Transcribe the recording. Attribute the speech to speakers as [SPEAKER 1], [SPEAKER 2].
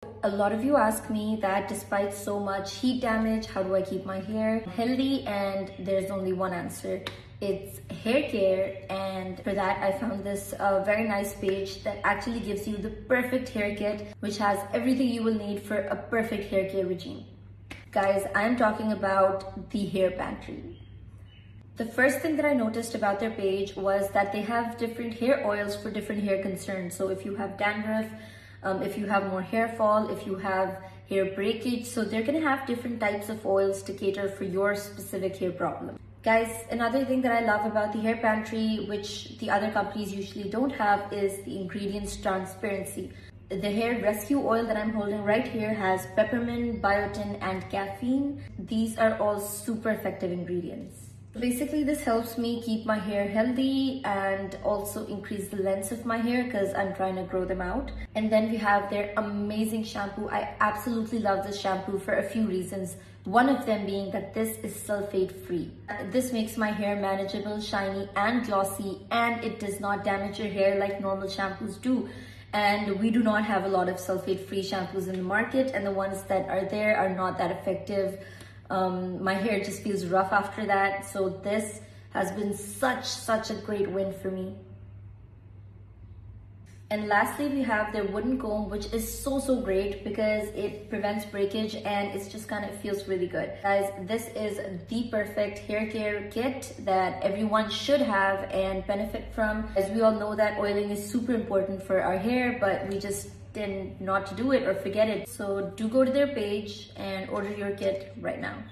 [SPEAKER 1] A lot of you ask me that despite so much heat damage, how do I keep my hair healthy? And there's only one answer. It's hair care, and for that I found this very nice page that actually gives you the perfect hair kit, which has everything you will need for a perfect hair care regime. Guys, I'm talking about the Hair Pantry. The first thing that I noticed about their page was that they have different hair oils for different hair concerns. So if you have dandruff, if you have more hair fall, if you have hair breakage, so they're gonna have different types of oils to cater for your specific hair problem. Guys, another thing that I love about the Hair Pantry, which the other companies usually don't have, is the ingredients transparency. The hair rescue oil that I'm holding right here has peppermint, biotin, and caffeine. These are all super effective ingredients. Basically, this helps me keep my hair healthy and also increase the length of my hair because I'm trying to grow them out. And then we have their amazing shampoo. I absolutely love this shampoo for a few reasons. One of them being that this is sulfate free. This makes my hair manageable, shiny, and glossy, and it does not damage your hair like normal shampoos do. And we do not have a lot of sulfate free shampoos in the market, and the ones that are there are not that effective. My hair just feels rough after that, so this has been such a great win for me. And lastly, we have their wooden comb, which is so great because it prevents breakage and it's just kind of feels really good. Guys, this is the perfect hair care kit that everyone should have and benefit from. As we all know that oiling is super important for our hair, but we just tend not to do it or forget it. So do go to their page and order your kit right now.